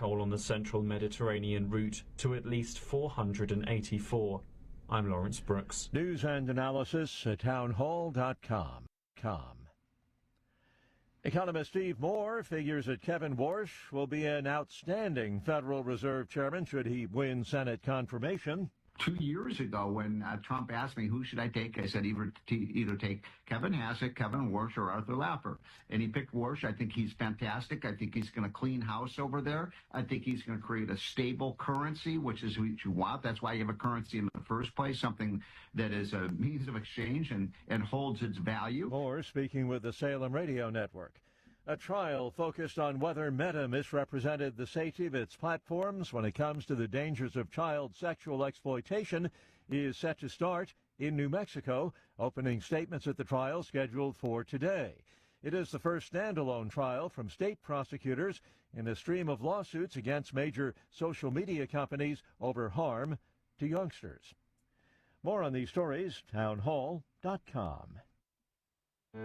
toll on the central Mediterranean route to at least 484. I'm Lawrence Brooks. News and analysis at townhall.com. Economist Steve Moore figures that Kevin Warsh will be an outstanding Federal Reserve chairman should he win Senate confirmation. 2 years ago, when Trump asked me who should I take, I said either take Kevin Hassett, Kevin Warsh, or Arthur Laffer. And he picked Warsh. I think he's fantastic. I think he's going to clean house over there. I think he's going to create a stable currency, which is what you want. That's why you have a currency in the first place, something that is a means of exchange and holds its value. Moore speaking with the Salem Radio Network. A trial focused on whether Meta misrepresented the safety of its platforms when it comes to the dangers of child sexual exploitation is set to start in New Mexico, opening statements at the trial scheduled for today. It is the first standalone trial from state prosecutors in a stream of lawsuits against major social media companies over harm to youngsters. More on these stories, townhall.com.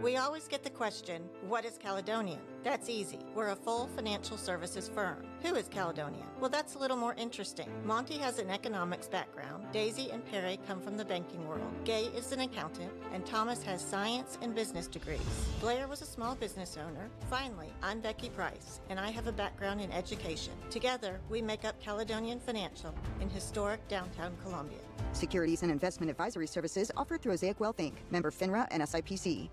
We always get the question, what is Caledonian? That's easy. We're a full financial services firm. Who is Caledonian? Well, that's a little more interesting. Monty has an economics background. Daisy and Perry come from the banking world. Gay is an accountant, and Thomas has science and business degrees. Blair was a small business owner. Finally, I'm Becky Price, and I have a background in education. Together, we make up Caledonian Financial in historic downtown Columbia. Securities and investment advisory services offered through Osaic Wealth Inc., member FINRA and SIPC.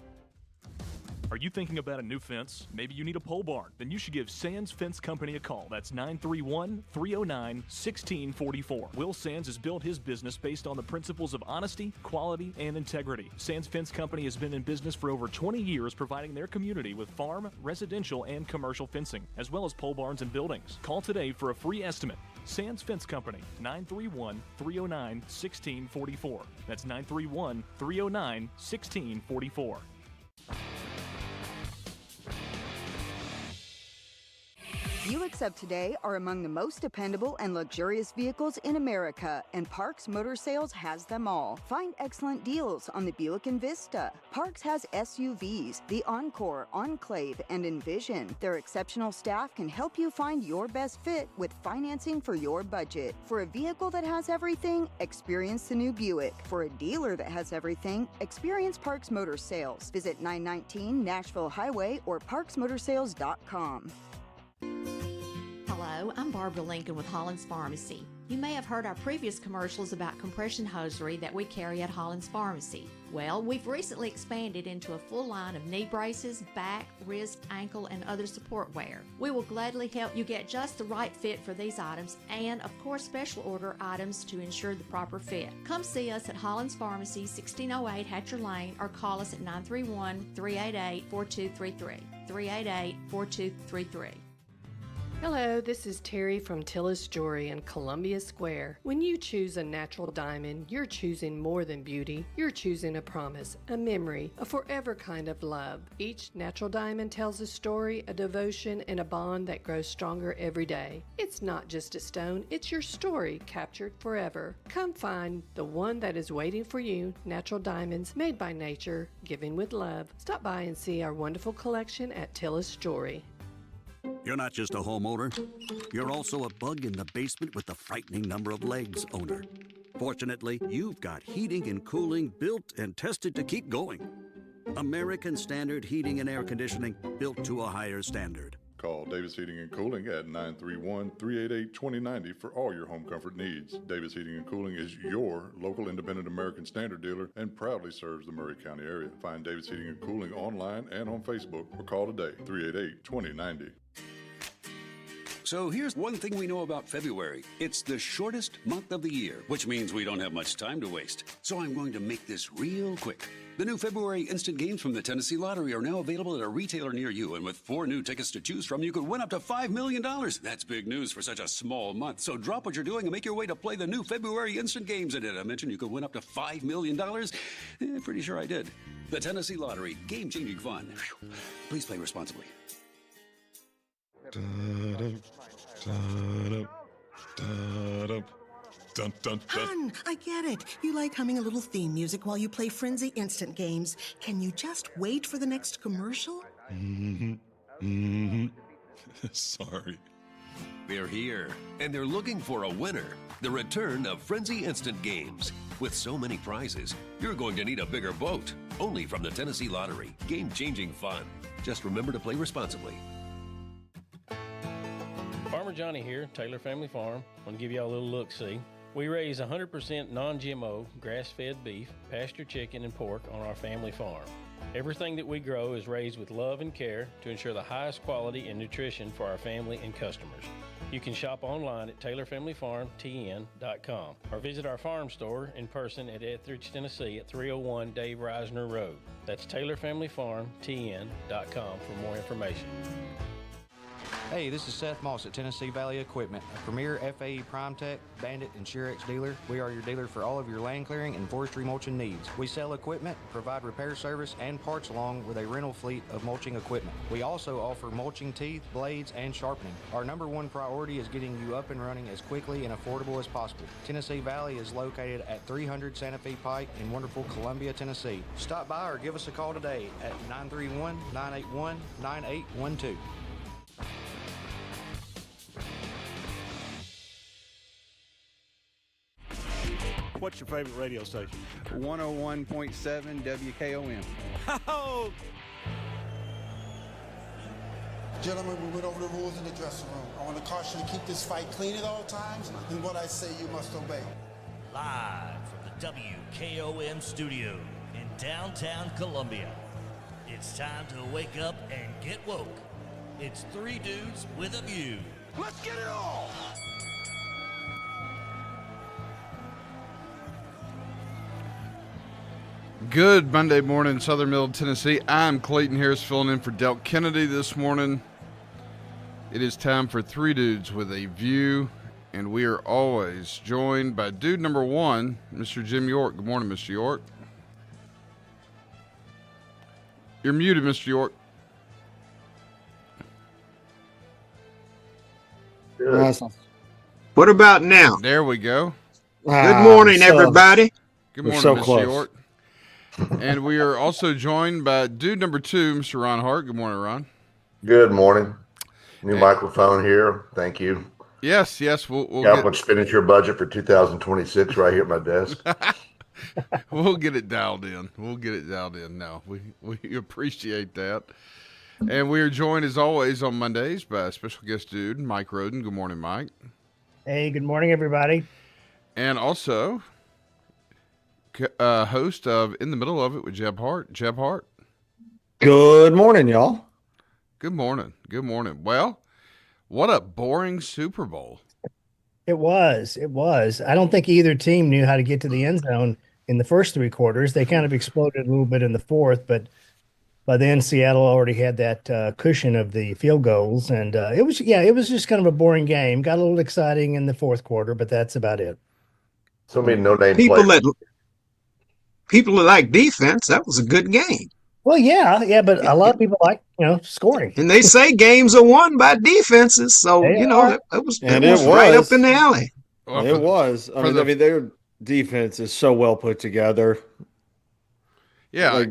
Are you thinking about a new fence? Maybe you need a pole barn? Then you should give Sands Fence Company a call. That's 931-309-1644. Will Sands has built his business based on the principles of honesty, quality, and integrity. Sands Fence Company has been in business for over 20 years, providing their community with farm, residential, and commercial fencing, as well as pole barns and buildings. Call today for a free estimate. Sands Fence Company, 931-309-1644. That's 931-309-1644. Buicks of today are among the most dependable and luxurious vehicles in America, and Parks Motor Sales has them all. Find excellent deals on the Buick Envista. Parks has SUVs, the Encore, Enclave, and Envision. Their exceptional staff can help you find your best fit with financing for your budget. For a vehicle that has everything, experience the new Buick. For a dealer that has everything, experience Parks Motor Sales. Visit 919 Nashville Highway or parksmotorsales.com. Hello, I'm Barbara Lincoln with Hollins Pharmacy. You may have heard our previous commercials about compression hosiery that we carry at Hollins Pharmacy. Well, we've recently expanded into a full line of knee braces, back, wrist, ankle, and other support wear. We will gladly help you get just the right fit for these items and, of course, special order items to ensure the proper fit. Come see us at Hollins Pharmacy, 1608 Hatcher Lane, or call us at 931-388-4233. 388-4233. Hello, this is Terry from Tillis Jewelry in Columbia Square. When you choose a natural diamond, you're choosing more than beauty. You're choosing a promise, a memory, a forever kind of love. Each natural diamond tells a story, a devotion, and a bond that grows stronger every day. It's not just a stone, it's your story captured forever. Come find the one that is waiting for you. Natural diamonds made by nature, giving with love. Stop by and see our wonderful collection at Tillis Jewelry. You're not just a homeowner. You're also a bug in the basement with the frightening number of legs owner. Fortunately, you've got heating and cooling built and tested to keep going. American Standard Heating and Air Conditioning, built to a higher standard. Call Davis Heating and Cooling at 931-388-2090 for all your home comfort needs. Davis Heating and Cooling is your local independent American Standard dealer and proudly serves the Murray County area. Find Davis Heating and Cooling online and on Facebook or call today, 388-2090. So here's one thing we know about February. It's the shortest month of the year, which means we don't have much time to waste. So I'm going to make this real quick. The new February instant games from the Tennessee Lottery are now available at a retailer near you, and with 4 new tickets to choose from, you could win up to $5 million. That's big news for such a small month. So drop what you're doing and make your way to play the new February instant games. And did I mention you could win up to $5 million? Pretty sure I did. The Tennessee Lottery, game-changing fun. Whew. Please play responsibly. Dun, dun, dun. Hun, I get it. You like humming a little theme music while you play Frenzy Instant Games. Can you just wait for the next commercial? Sorry. They're here, and they're looking for a winner. The return of Frenzy Instant Games. With so many prizes, you're going to need a bigger boat. Only from the Tennessee Lottery. Game-changing fun. Just remember to play responsibly. Farmer Johnny here, Taylor Family Farm. I want to give y'all a little look-see. We raise 100% non-GMO, grass-fed beef, pasture chicken, and pork on our family farm. Everything that we grow is raised with love and care to ensure the highest quality and nutrition for our family and customers. You can shop online at TaylorFamilyFarmTN.com or visit our farm store in person at Etheridge, Tennessee at 301 Dave Reisner Road. That's TaylorFamilyFarmTN.com for more information. Hey, this is Seth Moss at Tennessee Valley Equipment, a premier FAE PrimeTech, Bandit, and Shurex dealer. We are your dealer for all of your land clearing and forestry mulching needs. We sell equipment, provide repair service, and parts along with a rental fleet of mulching equipment. We also offer mulching teeth, blades, and sharpening. Our number one priority is getting you up and running as quickly and affordable as possible. Tennessee Valley is located at 300 Santa Fe Pike in wonderful Columbia, Tennessee. Stop by or give us a call today at 931-981-9812. What's your favorite radio station? 101.7 WKOM. Oh! Gentlemen, we went over the rules in the dressing room. I want to caution you to keep this fight clean at all times, and what I say you must obey. Live from the WKOM studio in downtown Columbia. It's time to wake up and get woke. It's three dudes with a view. Let's get it all! Good Monday morning, Southern Middle Tennessee. I'm Clayton Harris filling in for Delk Kennedy this morning. It is time for Three Dudes with a View, and we are always joined by dude number one, Mr. Jim York. Good morning, Mr. York. You're muted, Mr. York. What about now? There we go. Good morning, everybody. Good morning, Mr. York. And we are also joined by dude number two, Mr. Ron Hart. Good morning, Ron. Good morning. New microphone here. Thank you. Yes. We'll got one expenditure budget for 2026 right here at my desk. We'll get it dialed in. No, we appreciate that. And we are joined, as always, on Mondays by a special guest dude, Mike Roden. Good morning, Mike. Hey, good morning, everybody. And also, host of In the Middle of It with Jeb Hart. Jeb Hart. Good morning, y'all. Good morning. Well, what a boring Super Bowl. It was. I don't think either team knew how to get to the end zone in the first three quarters. They kind of exploded a little bit in the fourth, but by then Seattle already had that cushion of the field goals. And it was just kind of a boring game. Got a little exciting in the fourth quarter, but that's about it. So many no-name people that like defense, that was a good game. Well, yeah, but a lot of people like, scoring. And they say games are won by defenses, so it was right up in the alley. It was. I mean, their defense is so well put together. Yeah.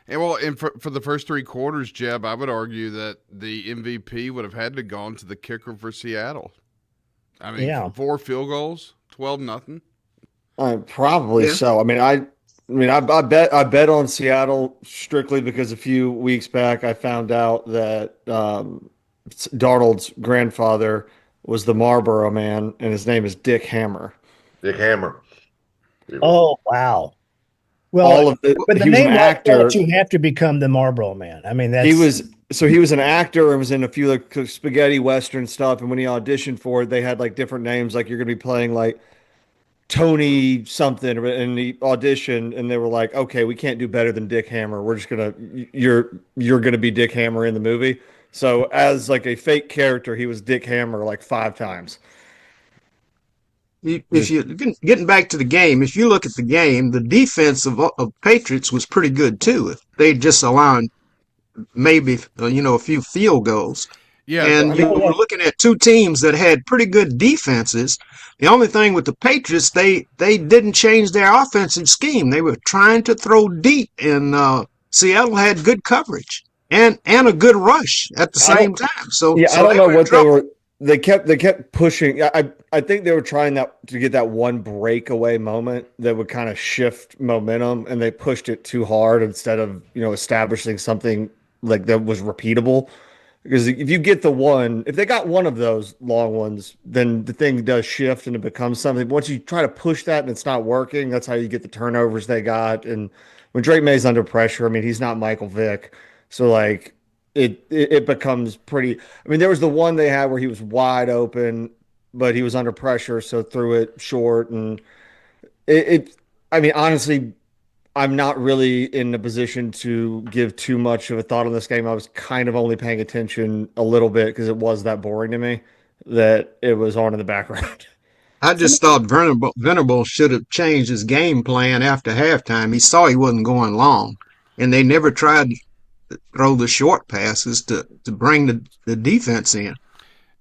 And for the first three quarters, Jeb, I would argue that the MVP would have had to gone to the kicker for Seattle. I mean, 4 field goals, 12-0. Probably so. I mean, I bet on Seattle strictly because a few weeks back I found out that Darnold's grandfather was the Marlboro Man, and his name is Dick Hammer. Dick Hammer. Oh, wow. Well, but the name like that, you have to become the Marlboro Man. I mean, he was an actor and was in a few like spaghetti western stuff. And when he auditioned for it, they had like different names, like you're going to be playing like Tony something in the audition, and they were like, okay, we can't do better than Dick Hammer. We're just you're gonna be Dick Hammer in the movie. So as like a fake character, he was Dick Hammer like 5 times. If you getting back to the game, if you look at the game, the defense of Patriots was pretty good too. If they just allowed maybe a few field goals. Yeah, and we're looking at two teams that had pretty good defenses. The only thing with the Patriots, they didn't change their offensive scheme. They were trying to throw deep, and Seattle had good coverage and a good rush at the same time. So I don't know what they were. they kept pushing. I think they were trying to get that one breakaway moment that would kind of shift momentum, and they pushed it too hard instead of establishing something like that was repeatable. Because if you get if they got one of those long ones, then the thing does shift and it becomes something. Once you try to push that and it's not working, that's how you get the turnovers they got. And when Drake May's under pressure, I mean, he's not Michael Vick, so like it becomes pretty. I mean, there was the one they had where he was wide open, but he was under pressure, so threw it short, and I mean, honestly, I'm not really in a position to give too much of a thought on this game. I was kind of only paying attention a little bit because it was that boring to me that it was on in the background. I just thought Venable should have changed his game plan after halftime. He saw he wasn't going long, and they never tried to throw the short passes to bring the defense in.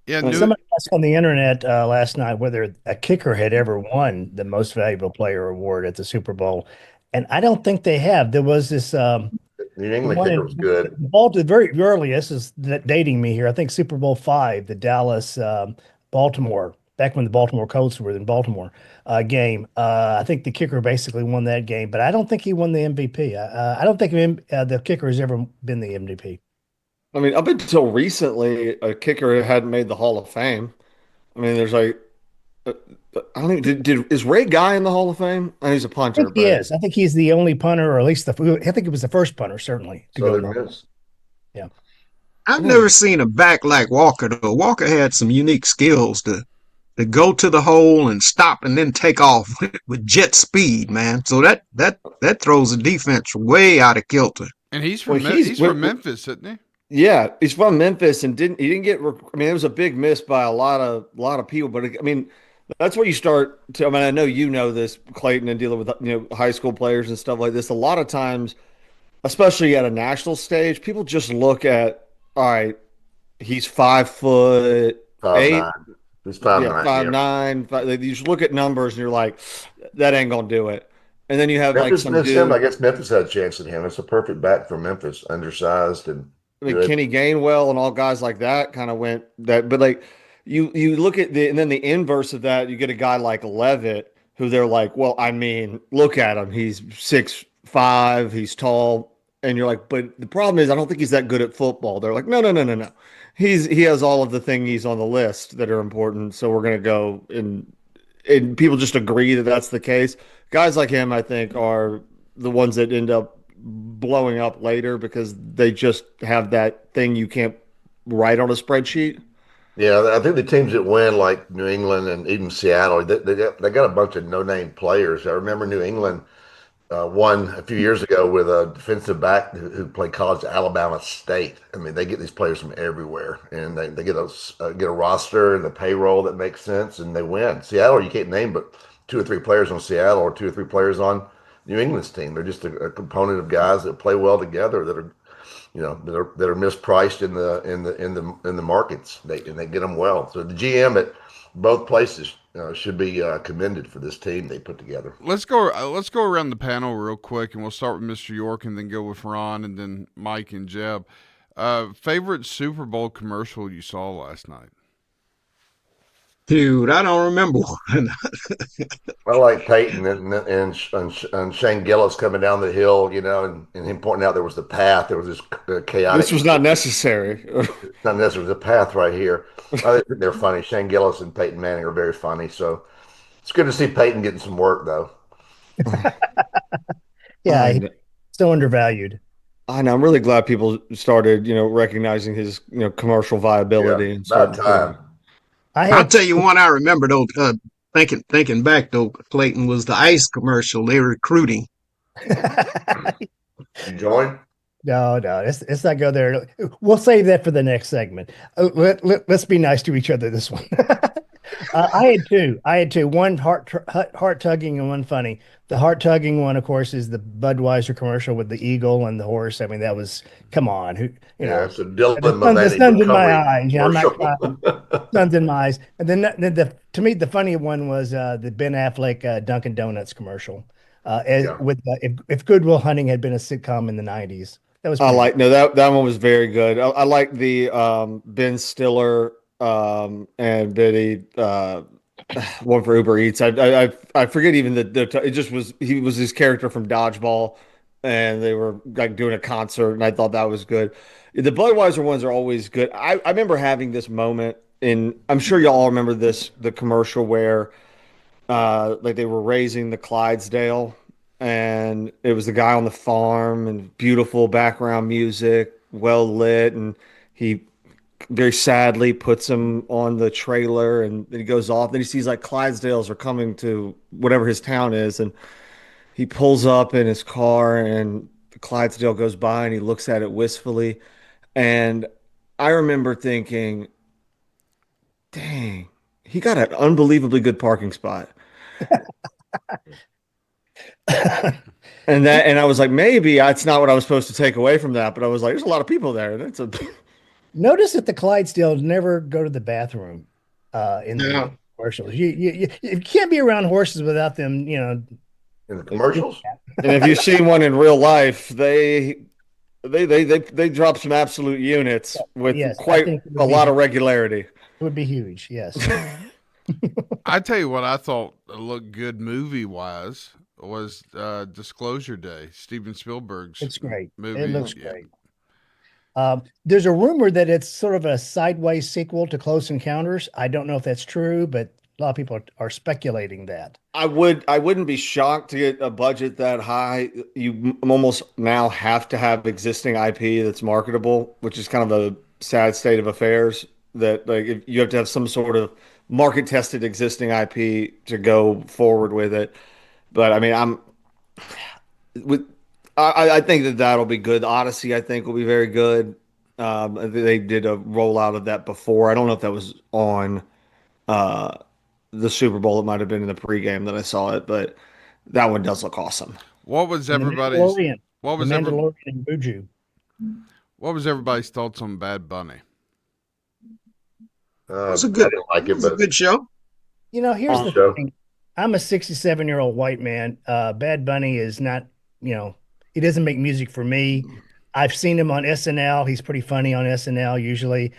Yeah, somebody asked on the internet last night whether a kicker had ever won the Most Valuable Player award at the Super Bowl. And I don't think they have. There was this New England kicker was good. The very earliest is dating me here. I think Super Bowl V, the Dallas Baltimore, back when the Baltimore Colts were in Baltimore game. I think the kicker basically won that game, but I don't think he won the MVP. I don't think the kicker has ever been the MVP. I mean, up until recently, a kicker hadn't made the Hall of Fame. I mean, there's like. I don't think is Ray Guy in the Hall of Fame? I think he's a punter. I think he is. I think he's the only punter, or at least I think it was the first punter, certainly. Yeah. I've never seen a back like Walker though. Walker had some unique skills to go to the hole and stop and then take off with jet speed, man. So that throws the defense way out of kilter. And he's from Memphis, isn't he? Yeah, he's from Memphis and didn't get. I mean, it was a big miss by a lot of people, but I mean. That's where you start to. I mean, I know you know this, Clayton, and dealing with high school players and stuff like this. A lot of times, especially at a national stage, people just look at, all right, he's 5'8". He's 5'9". You just look at numbers and you're like, that ain't gonna do it. And then you have Memphis like some dude. Him. I guess Memphis had a chance at him. It's a perfect back for Memphis, undersized and. I mean, Kenny Gainwell and all guys like that kind of went that, but like. You look at and then the inverse of that, you get a guy like Levitt, who they're like, well, I mean, look at him. He's 6'5", he's tall. And you're like, but the problem is I don't think he's that good at football. They're like, no. He has all of the thingies on the list that are important. So we're going to go and people just agree that that's the case. Guys like him, I think, are the ones that end up blowing up later because they just have that thing you can't write on a spreadsheet. Yeah, I think the teams that win, like New England and even Seattle, they got a bunch of no-name players. I remember New England won a few years ago with a defensive back who played college at Alabama State. I mean, they get these players from everywhere, and they get a roster and a payroll that makes sense, and they win. Seattle, you can't name but 2 or 3 players on Seattle or 2 or 3 players on New England's team. They're just a component of guys that play well together that are. That are mispriced in the markets. They get them well. So the GM at both places should be commended for this team they put together. Let's go around the panel real quick, and we'll start with Mr. York, and then go with Ron, and then Mike and Jeb. Favorite Super Bowl commercial you saw last night? Dude, I don't remember one. I like Peyton and Shane Gillis coming down the hill, and him pointing out there was the path. There was this chaotic. This was not necessary. It's not necessary. There's a path right here. I think they're funny. Shane Gillis and Peyton Manning are very funny. So it's good to see Peyton getting some work, though. Yeah, he's so undervalued. I know. I'm really glad people started, recognizing his, commercial viability. Yeah, about time. I'll tell you one I remember though. Thinking back though, Clayton, was the ice commercial. They were recruiting. You join? No. Let's not go there. We'll save that for the next segment. Let's be nice to each other this one. I had two. One heart tugging and one funny. The heart tugging one, of course, is the Budweiser commercial with the eagle and the horse. I mean, that was come on. It's a Dylan the sun's in my eyes. I'm not crying. Sun's in my eyes. And then to me, the funny one was the Ben Affleck Dunkin' Donuts commercial. With if Good Will Hunting had been a sitcom in the 90s. That was. That one was very good. I like the Ben Stiller and Biddy, one for Uber Eats. I forget even it just was, he was his character from Dodgeball, and they were like doing a concert, and I thought that was good. The Budweiser ones are always good. I remember having this moment I'm sure y'all remember this, the commercial where like they were raising the Clydesdale, and it was the guy on the farm and beautiful background music, well lit, and he very sadly puts him on the trailer, and then he goes off. Then he sees like Clydesdales are coming to whatever his town is, and he pulls up in his car, and the Clydesdale goes by, and he looks at it wistfully. And I remember thinking, dang, he got an unbelievably good parking spot. And I was like, maybe that's not what I was supposed to take away from that, but I was like, there's a lot of people there. Notice that the Clydesdales never go to the bathroom in the commercials. You can't be around horses without them, in the commercials. And if you've seen one in real life, they drop some absolute units with quite a lot of regularity. It would be huge, yes. I tell you what I thought looked good movie-wise was Disclosure Day, Steven Spielberg's It's great. movie. It looks great. There's a rumor that it's sort of a sideways sequel to Close Encounters. I don't know if that's true, but a lot of people are speculating that. I wouldn't be shocked to get a budget that high. You almost now have to have existing IP that's marketable, which is kind of a sad state of affairs. That like you have to have some sort of market tested existing IP to go forward with it. But I mean, I think that'll be good. Odyssey, I think, will be very good. They did a rollout of that before. I don't know if that was on the Super Bowl. It might have been in the pregame that I saw it, but that one does look awesome. What was everybody's? What was Mandalorian and Buju? What was everybody's thoughts on Bad Bunny? It's a good, it's a good show. Here's the thing. I'm a 67-year-old white man. Bad Bunny is not, he doesn't make music for me. I've seen him on SNL. He's pretty funny on SNL usually.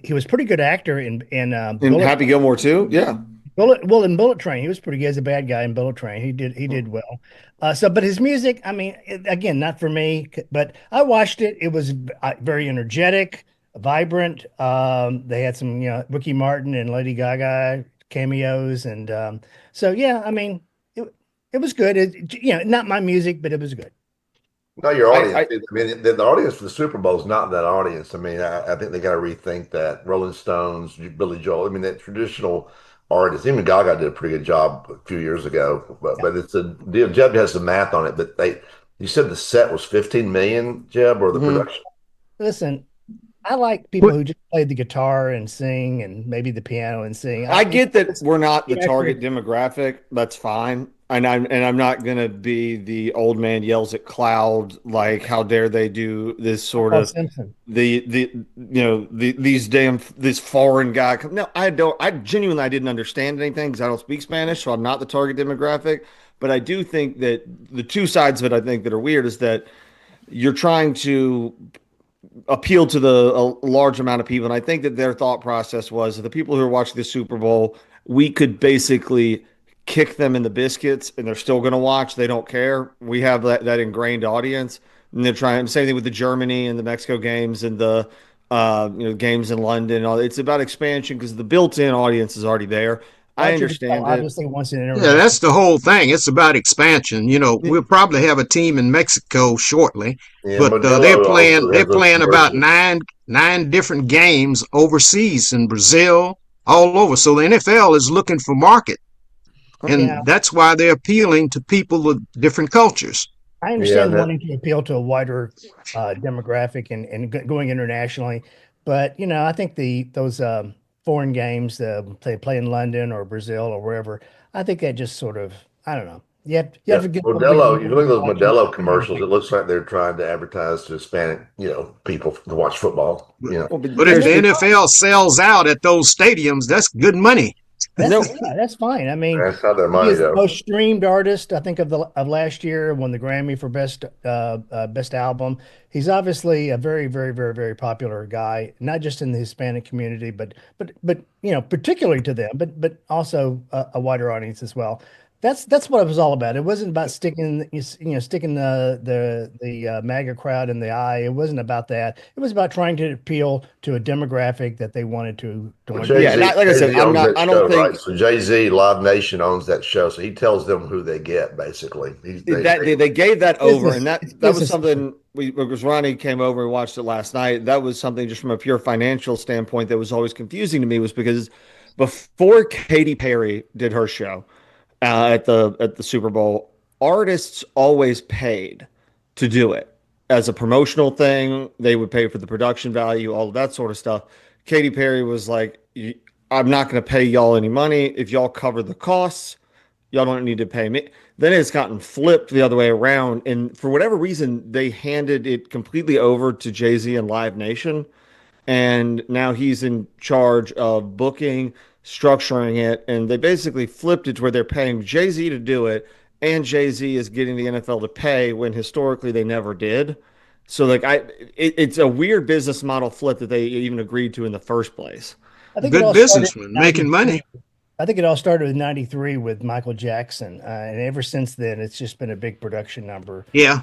He was a pretty good actor in Happy Gilmore too. Yeah. In Bullet Train, he was pretty good as a bad guy in Bullet Train. He did well. But his music, I mean, again, not for me. But I watched it. It was very energetic, vibrant. They had some, Ricky Martin and Lady Gaga cameos, and so yeah, I mean, it was good. Not my music, but it was good. No, your audience. I mean, the audience for the Super Bowl is not that audience. I mean, I think they got to rethink that. Rolling Stones, Billy Joel. I mean, that traditional artist. Even Gaga did a pretty good job a few years ago. But it's a deal. Jeb has the math on it. But you said the set was 15 million, Jeb, or the production? Listen, I like people who just play the guitar and sing, and maybe the piano and sing. I get that we're not the target demographic. That's fine. And I'm not gonna be the old man yells at cloud, like how dare they do this sort of Simpson. This foreign guy. No, I genuinely didn't understand anything because I don't speak Spanish, so I'm not the target demographic. But I do think that the two sides of it I think that are weird is that you're trying to appeal to a large amount of people, and I think that their thought process was that the people who are watching the Super Bowl, we could basically kick them in the biscuits and they're still going to watch. They don't care. We have that ingrained audience, and they're trying. Same thing with the Germany and the Mexico games and the games in London. It's about expansion because the built-in audience is already there. I understand it. Obviously, wants an Yeah, that's the whole thing. It's about expansion. We'll probably have a team in Mexico shortly, but they're playing about nine different games overseas in Brazil, all over. So the NFL is looking for market. And that's why they're appealing to people with different cultures. I understand wanting to appeal to a wider demographic and going internationally. But, I think those foreign games, they play in London or Brazil or wherever, I think that just sort of, I don't know. You have to get Modelo. You look at those Modelo commercials, it looks like they're trying to advertise to Hispanic, people to watch football. But if the NFL sells out at those stadiums, that's good money. That's fine. I mean, That's not their money, he's the though. most streamed artist, I think, of last year. Won the Grammy for best album. He's obviously a very, very, very, very popular guy, not just in the Hispanic community, but particularly to them, but also a wider audience as well. That's what it was all about. It wasn't about sticking the MAGA crowd in the eye. It wasn't about that. It was about trying to appeal to a demographic that they wanted to. Jay-Z, like I said, Jay-Z owns that I don't show, think right? So Jay-Z, Live Nation owns that show, so he tells them who they get. Basically, they gave that over, and that was something. Because Ronnie came over and watched it last night. That was something just from a pure financial standpoint that was always confusing to me. Was because before Katy Perry did her show. At the Super Bowl, artists always paid to do it as a promotional thing. They would pay for the production value, all of that sort of stuff. Katy Perry was like, I'm not going to pay y'all any money. If y'all cover the costs, y'all don't need to pay me. Then it's gotten flipped the other way around. And for whatever reason, they handed it completely over to Jay-Z and Live Nation. And now he's in charge of booking, structuring it, and they basically flipped it to where they're paying Jay-Z to do it, and Jay-Z is getting the NFL to pay when historically they never did. So it's a weird business model flip that they even agreed to in the first place. Good businessman making money. I think it all started with '93 with Michael Jackson, and ever since then it's just been a big production number. Yeah,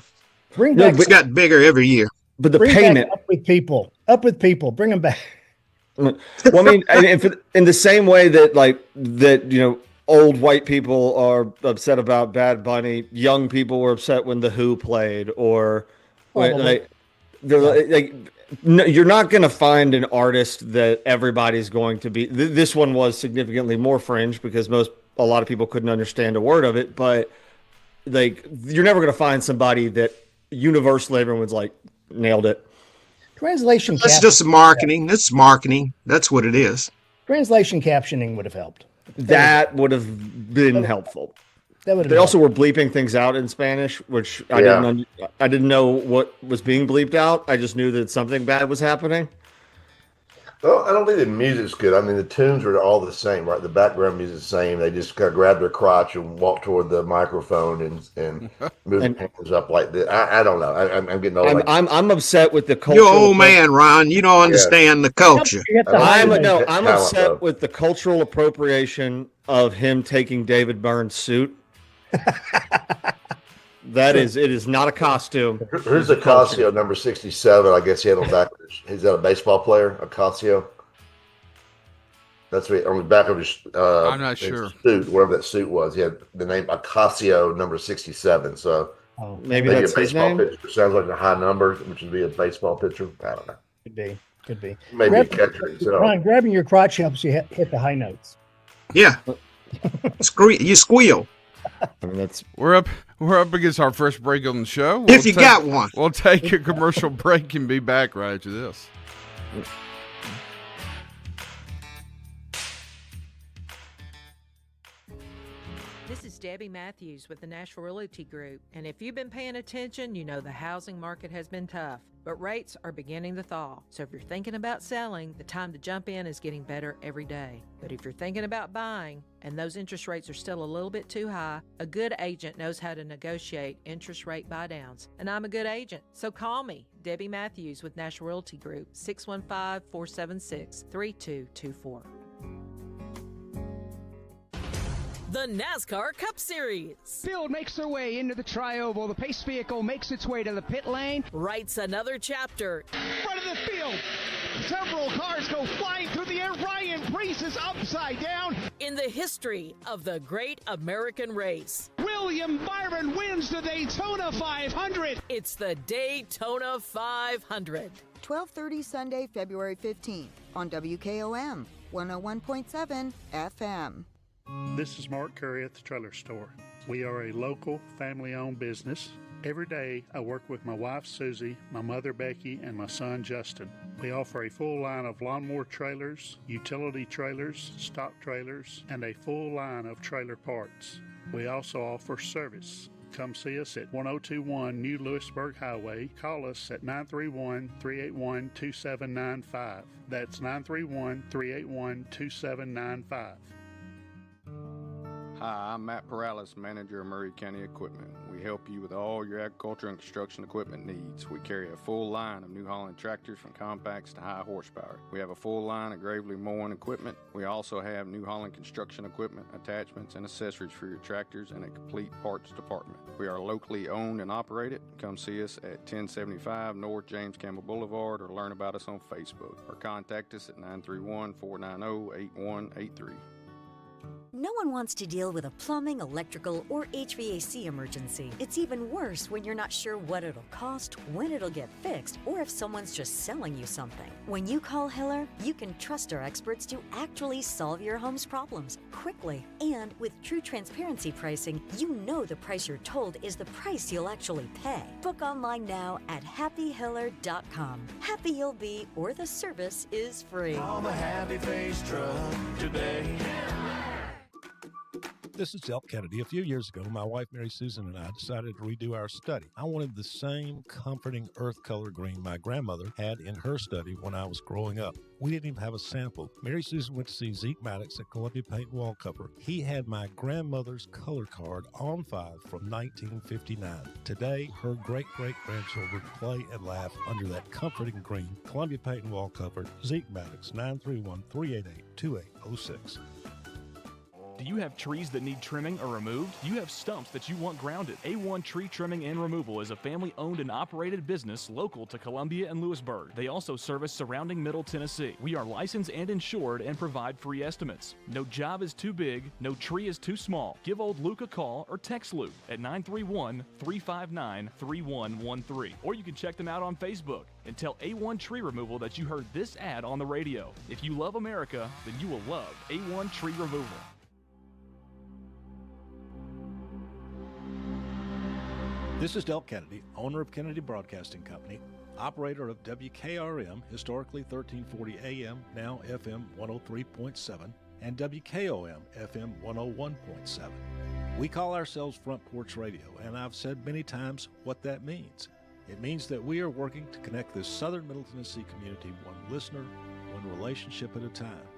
it's got bigger every year. But the payment up with people, bring them back. Well, I mean, in the same way that old white people are upset about Bad Bunny, young people were upset when The Who played, or you're not going to find an artist that everybody's going to be. This one was significantly more fringe because a lot of people couldn't understand a word of it, but you're never going to find somebody that universally everyone's like nailed it. Translation. That's just marketing. That's marketing. That's what it is. Translation captioning would have helped. That would have been helpful. They also were bleeping things out in Spanish, which I didn't know what was being bleeped out. I just knew that something bad was happening. Well, I don't think the music's good. I mean, the tunes are all the same, right? The background music's the same. They just kind of grab their crotch and walk toward the microphone and move their hands up like this. I don't know. I'm getting old. I'm upset with the culture. You're an old man, Ron. You don't understand the culture. I'm upset with the cultural appropriation of him taking David Byrne's suit. It is not a costume. Who's Ocasio, number 67? I guess he had on back. Is that a baseball player, Ocasio? That's what on the back of his. I'm not sure. Suit, whatever that suit was, he had the name Ocasio, number 67. So maybe that's a baseball his name? pitcher. Sounds like a high number, which would be a baseball pitcher. I don't know. Could be. Maybe a catcher. Ron, grabbing your crotch helps you hit the high notes. Yeah. You squeal. I mean, we're up against our first break on the show. If you got one. We'll take a commercial break and be back right after this. This is Debbie Matthews with the Nashville Realty Group, and if you've been paying attention, you know the housing market has been tough, but rates are beginning to thaw. So if you're thinking about selling, the time to jump in is getting better every day. But if you're thinking about buying and those interest rates are still a little bit too high, a good agent knows how to negotiate interest rate buydowns, and I'm a good agent. So call me, Debbie Matthews with Nashville Realty Group, 615-476-3224. The NASCAR Cup Series. Field makes their way into the tri-oval. The pace vehicle makes its way to the pit lane. Writes another chapter. Front of the field. Several cars go flying through the air. Ryan Preece is upside down. In the history of the great American race. William Byron wins the Daytona 500. It's the Daytona 500. 12:30 Sunday, February 15th on WKOM 101.7 FM. This is Mark Curry at the Trailer Store. We are a local, family-owned business. Every day, I work with my wife, Susie, my mother, Becky, and my son, Justin. We offer a full line of lawnmower trailers, utility trailers, stock trailers, and a full line of trailer parts. We also offer service. Come see us at 1021 New Lewisburg Highway. Call us at 931-381-2795. That's 931-381-2795. Hi, I'm Matt Perales, manager of Murray County Equipment. We help you with all your agriculture and construction equipment needs. We carry a full line of New Holland tractors from compacts to high horsepower. We have a full line of Gravely mowing equipment. We also have New Holland construction equipment, attachments, and accessories for your tractors and a complete parts department. We are locally owned and operated. Come see us at 1075 North James Campbell Boulevard or learn about us on Facebook or contact us at 931-490-8183. No one wants to deal with a plumbing, electrical, or HVAC emergency. It's even worse when you're not sure what it'll cost, when it'll get fixed, or if someone's just selling you something. When you call Hiller, you can trust our experts to actually solve your home's problems quickly. And with true transparency pricing, you know the price you're told is the price you'll actually pay. Book online now at happyhiller.com. Happy you'll be, or the service is free. Call the Happy Face Truck today. This is Delk Kennedy. A few years ago, my wife, Mary Susan, and I decided to redo our study. I wanted the same comforting earth color green my grandmother had in her study when I was growing up. We didn't even have a sample. Mary Susan went to see Zeke Maddox at Columbia Paint and Wallcover. He had my grandmother's color card on file from 1959. Today, her great-great-grandchildren play and laugh under that comforting green. Columbia Paint and Wallcover, Zeke Maddox, 931-388-2806. Do you have trees that need trimming or removed? Do you have stumps that you want grounded? A1 Tree Trimming and Removal is a family-owned and operated business local to Columbia and Lewisburg. They also service surrounding Middle Tennessee. We are licensed and insured and provide free estimates. No job is too big, no tree is too small. Give old Luke a call or text Luke at 931-359-3113. Or you can check them out on Facebook and tell A1 Tree Removal that you heard this ad on the radio. If you love America, then you will love A1 Tree Removal. This is Delk Kennedy, owner of Kennedy Broadcasting Company, operator of WKRM, historically 1340 AM, now FM 103.7, and WKOM, FM 101.7. We call ourselves Front Porch Radio, and I've said many times what that means. It means that we are working to connect this southern Middle Tennessee community one listener, one relationship at a time.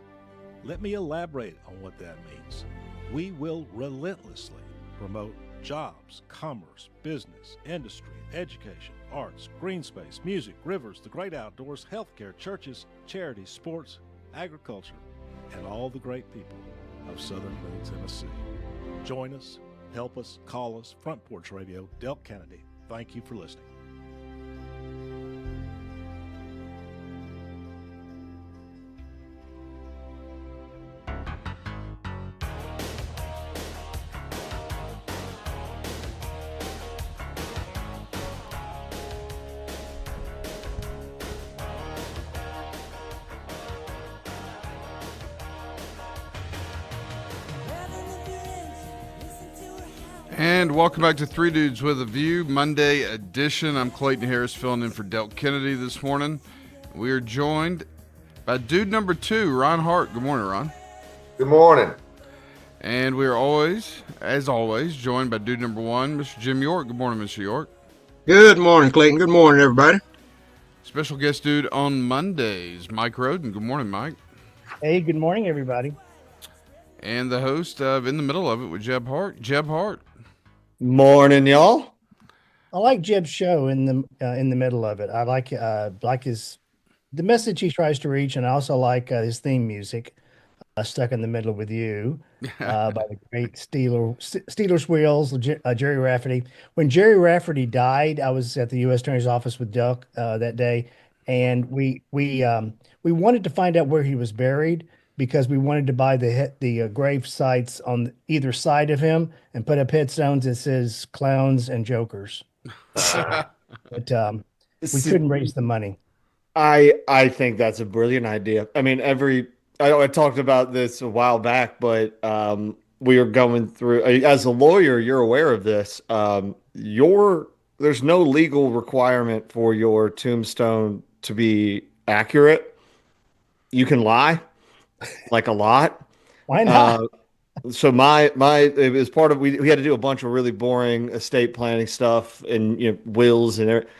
Let me elaborate on what that means. We will relentlessly promote jobs, commerce, business, industry, education, arts, green space, music, rivers, the great outdoors, healthcare, churches, charities, sports, agriculture, and all the great people of southern Middle Tennessee. Join us, help us, call us. Front Porch Radio, Delk Kennedy. Thank you for listening. And welcome back to Three Dudes with a View, Monday edition. I'm Clayton Harris, filling in for Delk Kennedy this morning. We are joined by dude number 2, Ron Hart. Good morning, Ron. Good morning. And we are always, as always, joined by dude number 1, Mr. Jim York. Good morning, Mr. York. Good morning, Clayton. Good morning, everybody. Special guest dude on Mondays, Mike Roden. Good morning, Mike. Hey, good morning, everybody. And the host of In the Middle of It with Jeb Hart. Jeb Hart. Morning, y'all. I like Jeb's show in the middle of it. I like his the message he tries to reach, and I also like his theme music, "Stuck in the Middle with You," by the great Steelers Wheels, Jerry Rafferty. When Jerry Rafferty died, I was at the U.S. Attorney's Office with Delk that day, and we wanted to find out where he was buried, because we wanted to buy the grave sites on either side of him and put up headstones that says "Clowns and Jokers." But we couldn't raise the money. I think that's a brilliant idea. I mean, I talked about this a while back, but we are going through, as a lawyer, you're aware of this. There's no legal requirement for your tombstone to be accurate. You can lie. Like a lot. Why not? So it was part of, we had to do a bunch of really boring estate planning stuff and wills and everything.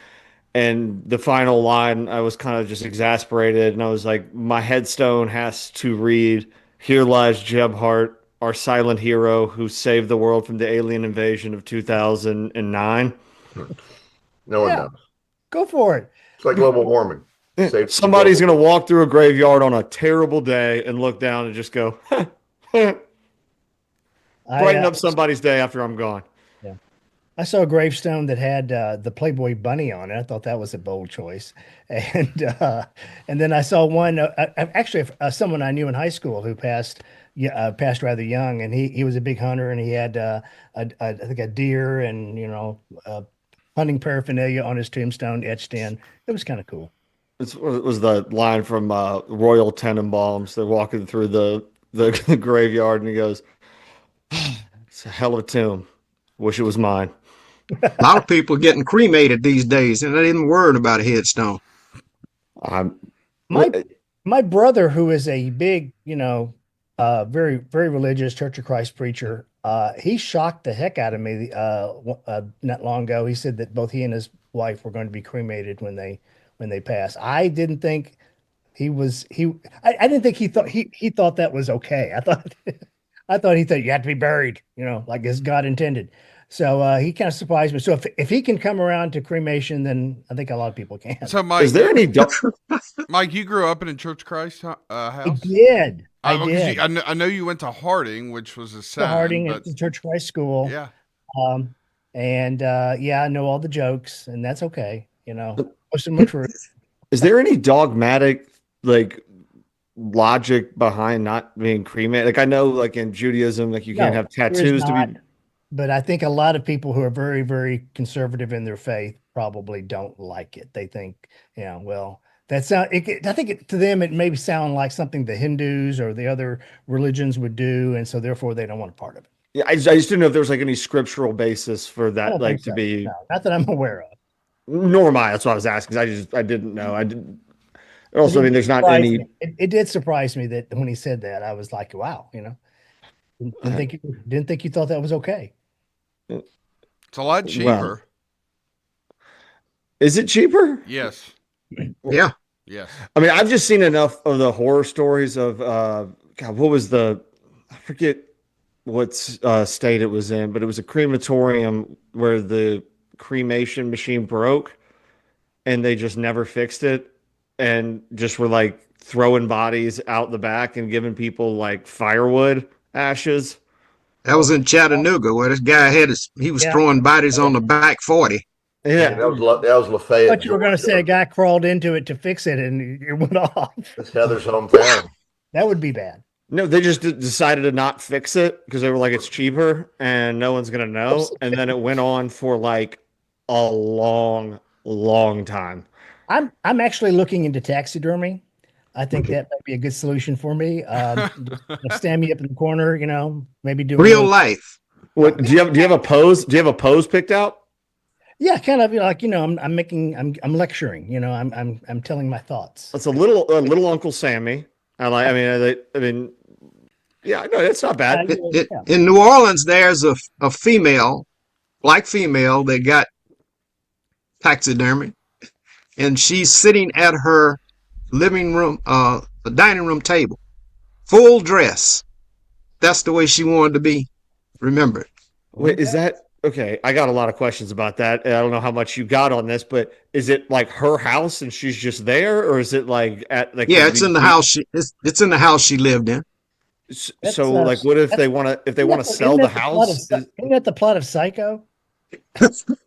And the final line, I was kind of just exasperated, and I was like, my headstone has to read, "Here lies Jeb Hart, our silent hero who saved the world from the alien invasion of 2009? No one knows. Go for it. It's like global warming. Somebody's going to walk through a graveyard on a terrible day and look down and just go, brighten up somebody's day after I'm gone. Yeah. I saw a gravestone that had the Playboy bunny on it. I thought that was a bold choice. And then I saw one, actually someone I knew in high school who passed rather young, and he was a big hunter, and he had I think a deer and hunting paraphernalia on his tombstone etched in. It was kind of cool. It was the line from Royal Tenenbaums. They're walking through the graveyard, and he goes, "It's a hell of a tomb. Wish it was mine." A lot of people are getting cremated these days, and they're not even worried about a headstone. My brother, who is a big, very, very religious Church of Christ preacher, he shocked the heck out of me not long ago. He said that both he and his wife were going to be cremated when they passed. I didn't think he was I didn't think he thought that was okay. I thought he thought you had to be buried, like as God intended. So he kind of surprised me. So if he can come around to cremation, then I think a lot of people can. So Mike, is there any Mike, you grew up in a Church of Christ house? I did. I know you went to Harding, which was a sad. Harding at the Church of Christ school. Yeah. I know all the jokes, and that's okay. Most of them are true. Is there any dogmatic logic behind not being cremated? Like I know, like in Judaism, like you can't have tattoos to be. But I think a lot of people who are very, very conservative in their faith probably don't like it. They think, that's not. I think to them it may sound like something the Hindus or the other religions would do, and so therefore they don't want a part of it. Yeah, I just didn't know if there was like any scriptural basis for that, to be. No, not that I'm aware of. Nor am I. That's what I was asking. I didn't know. I didn't. Also, there's not any. It did surprise me that when he said that, I was like, wow, didn't think you thought that was okay. It's a lot cheaper. Well, is it cheaper? Yes. Yeah. Yes. I mean, I've just seen enough of the horror stories of God. What was I forget what state it was in, but it was a crematorium where the cremation machine broke, and they just never fixed it, and just were like throwing bodies out the back and giving people like firewood ashes. That was in Chattanooga, where this guy he was throwing bodies on the back 40. Yeah, that was Lafayette. But you were going to say a guy crawled into it to fix it, and it went off. That's Heather's hometown. That would be bad. No, they just decided to not fix it because they were like, it's cheaper and no one's going to know. And then it went on for like a long, long time. I'm actually looking into taxidermy. I think that might be a good solution for me. Stand me up in the corner, maybe do real life. What do you have a pose? Do you have a pose picked out? Yeah, kind of I'm lecturing, I'm telling my thoughts. It's a little Uncle Sammy. Yeah, no, that's not bad. In New Orleans, there's a female, black female that got taxidermy, and she's sitting at her living room, the dining room table, full dress. That's the way she wanted to be remembered. Wait, is that okay? I got a lot of questions about that. I don't know how much you got on this, but is it like her house and she's just there, or is it like at like? Yeah, it's in the house. It's in the house she lived in. So, like, what if they want to sell the house? Isn't that the plot of Psycho?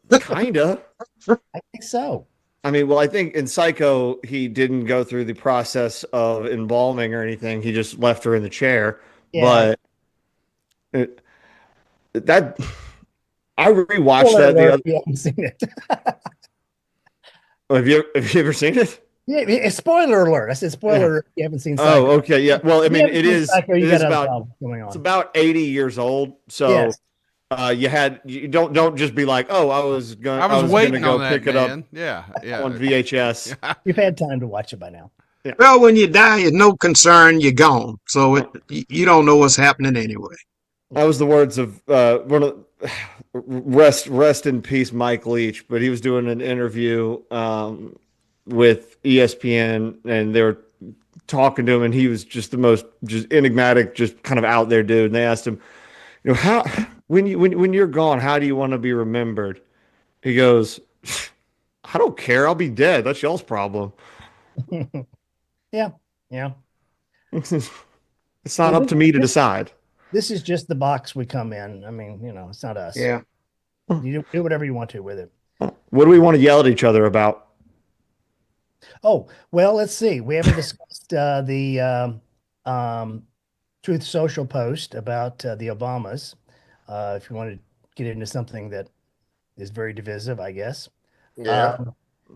Kinda. I think so. I mean, well, I think in Psycho, he didn't go through the process of embalming or anything. He just left her in the chair. Yeah. But I rewatched that the other. You haven't seen it. Have you ever seen it? Yeah, spoiler alert. I said spoiler alert. You haven't seen Psycho. Oh, okay. Yeah. Well, I mean, it is about it's about 80 years old. So yes. You don't just be like, oh, I was waiting to go pick it up. Yeah. On VHS. You've had time to watch it by now. Yeah. Well, when you die, it's no concern. You're gone. So you don't know what's happening anyway. That was the words of rest in peace, Mike Leach. But he was doing an interview with ESPN, and they were talking to him, and he was just the most just enigmatic, just kind of out there dude. And they asked him, how when you're gone, how do you want to be remembered? He goes, I don't care. I'll be dead. That's y'all's problem. Yeah. It's not up to me to decide. This is just the box we come in. I mean, it's not us. Yeah. You do whatever you want to with it. What do we want to yell at each other about? Oh, well, let's see. We haven't discussed the Truth Social post about the Obamas. If you want to get into something that is very divisive, I guess. Yeah.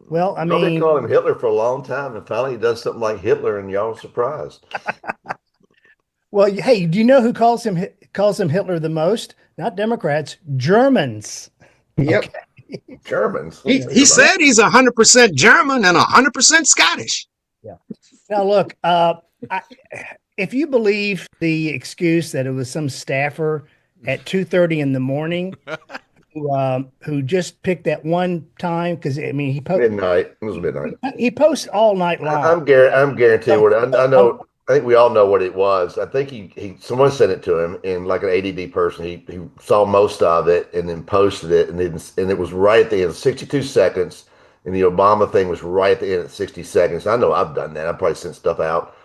Well, I They've mean, called him Hitler for a long time, and finally he does something like Hitler, and y'all are surprised. well, hey, do you know who calls him Hitler the most? Not Democrats, Germans. Yep. Okay. Germans. He said he's 100% German and 100% Scottish. Yeah. Now, look, if you believe the excuse that it was some staffer at 2:30 in the morning who just picked that one time, because I mean, he posted midnight. It was midnight. He posts all night long. I'm guaranteeing what I know. I think we all know what it was. I think he someone sent it to him, and like an ADD person, he saw most of it and then posted it, and it was right at the end, 62 seconds, and the Obama thing was right at the end at 60 seconds. I know I've done that. I probably sent stuff out,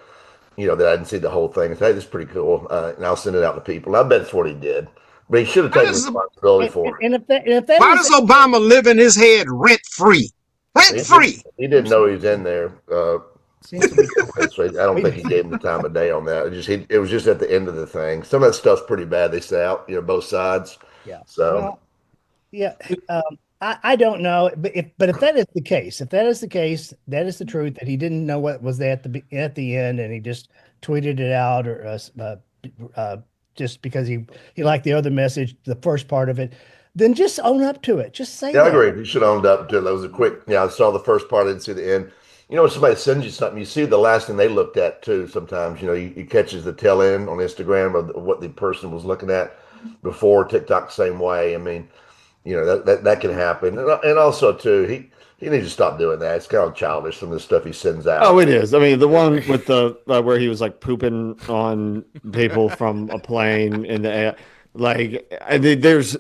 that I didn't see the whole thing. I say, this is pretty cool, and I'll send it out to people. I bet it's what he did, but he should have taken responsibility for it. And if that why does Obama live in his head rent free? Rent free. He didn't know he was in there. I don't think he gave him the time of day on that. It was just at the end of the thing. Some of that stuff's pretty bad. They say out, both sides. Yeah. So. Well, yeah. I don't know, but if that is the case, that is the truth, that he didn't know what was at the end, and he just tweeted it out, or just because he liked the other message, the first part of it, then just own up to it. Just say. Yeah, that. I agree. You should have owned up to it. That was a quick. Yeah, I saw the first part. I didn't see the end. When somebody sends you something, you see the last thing they looked at too. Sometimes, you catches the tail end on Instagram of what the person was looking at before. TikTok the same way. I mean, that can happen. And also too, he needs to stop doing that. It's kind of childish, some of the stuff he sends out. Oh, it is. I mean, the one with the where he was like pooping on people from a plane in the air, there's.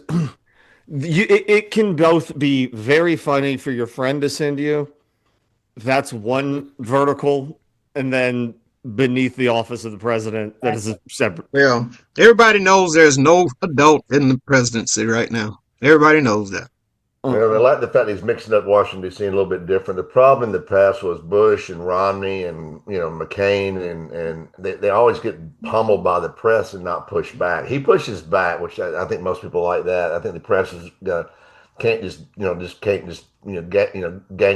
It can both be very funny for your friend to send you. That's one vertical, and then beneath the office of the president, that is a separate. Yeah, everybody knows there's no adult in the presidency right now. Everybody knows that. I like the fact that he's mixing up Washington, D.C. a little bit different. The problem in the past was Bush and Romney and McCain, and they always get pummeled by the press and not push back. He pushes back, which I think most people like that. I think the press is can't just gang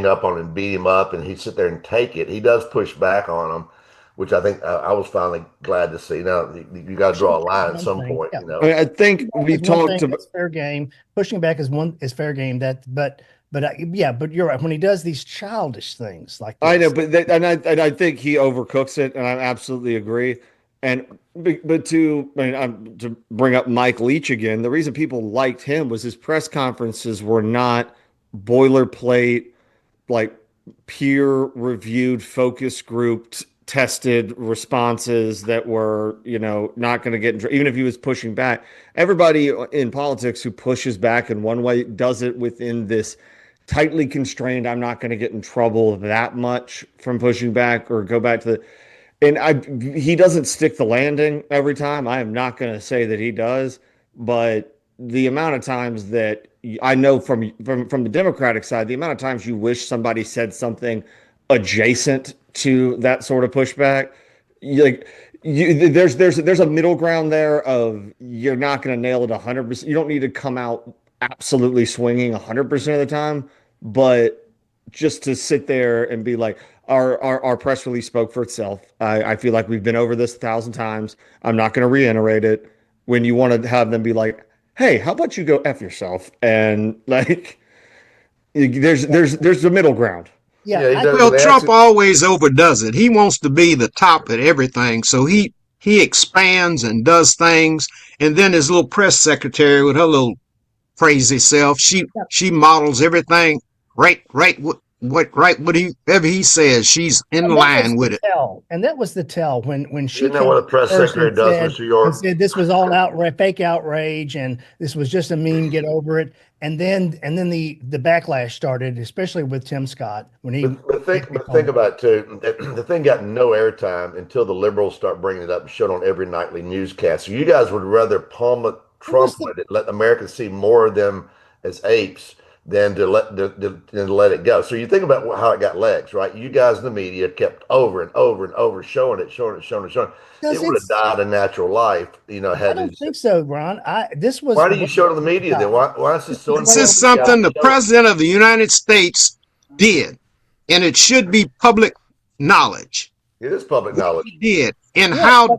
up on him and beat him up, and he'd sit there and take it. He does push back on them, which I think I was finally glad to see. Now you got to draw a line at some point. Yeah. I think we talked about fair game. Pushing back is fair game. But you're right. When he does these childish things like this, I know, but I think he overcooks it, and I absolutely agree. But to bring up Mike Leach again, the reason people liked him was his press conferences were not boilerplate, like peer-reviewed, focus grouped, tested responses that were, not going to get in trouble. Even if he was pushing back, everybody in politics who pushes back in one way does it within this tightly constrained, I'm not going to get in trouble that much from pushing back or go back to the. And he doesn't stick the landing every time. I am not going to say that he does, but the amount of times that I know from the Democratic side, the amount of times you wish somebody said something adjacent to that sort of pushback, there's a middle ground there of you're not going to nail it 100%. You don't need to come out absolutely swinging 100% of the time, but just to sit there and be like, our press release spoke for itself. I feel like we've been over this 1,000 times. I'm not going to reiterate it. When you want to have them be like, hey, how about you go F yourself? And there's the middle ground. Yeah. Well, Trump always overdoes it. He wants to be the top at everything. So he expands and does things. And then his little press secretary with her little crazy self, she models everything right whatever he says, she's in line with it. And that was the tell when she Isn't that what a press secretary does, Mr. York? and said this was all fake outrage and this was just a meme, get over it. And then the backlash started, especially with Tim Scott when he. But think about it too. The thing got no airtime until the liberals start bringing it up and showed on every nightly newscast. So you guys would rather pummel Trump with it, let Americans see more of them as apes than to let it go. So you think about how it got legs, right? You guys in the media kept over and over and over showing it. It would have died a natural life, I don't think so, Ron. This was. Why do you show it to the media then? Why is this so? This is something the president of the United States did, and it should be public knowledge. It is public knowledge. He did, and how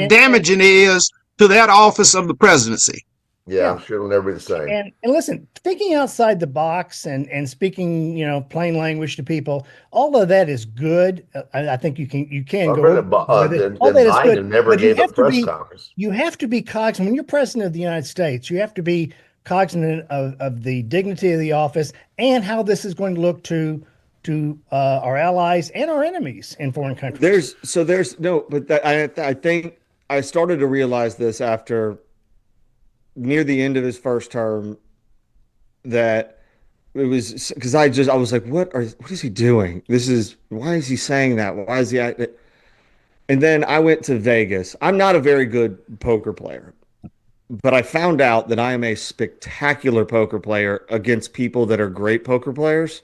damaging it is to that office of the presidency. Yeah, I'm sure it'll never be the same. And listen, thinking outside the box and speaking, plain language to people, all of that is good. I think you can go. All that is good. Never gave a press conference. You have to be cognizant when you're president of the United States. You have to be cognizant of the dignity of the office and how this is going to look to our allies and our enemies in foreign countries. I think I started to realize this after near the end of his first term, that it was because I was like, what is he doing? Why is he saying that? Why is he acting? And then I went to Vegas. I'm not a very good poker player, but I found out that I am a spectacular poker player against people that are great poker players,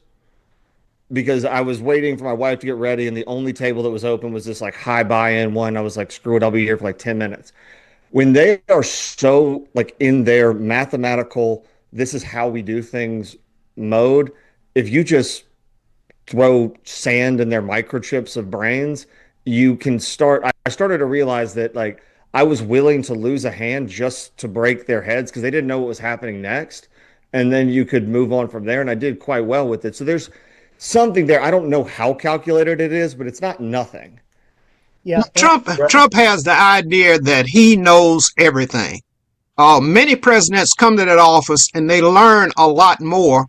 because I was waiting for my wife to get ready and the only table that was open was this like high buy-in one. I was like, screw it, I'll be here for like 10 minutes. When they are so like in their mathematical, this is how we do things mode, if you just throw sand in their microchips of brains, you can start. I started to realize that like I was willing to lose a hand just to break their heads because they didn't know what was happening next. And then you could move on from there. And I did quite well with it. So there's something there. I don't know how calculated it is, but it's not nothing. Yeah, Trump has the idea that he knows everything. Many presidents come to that office and they learn a lot more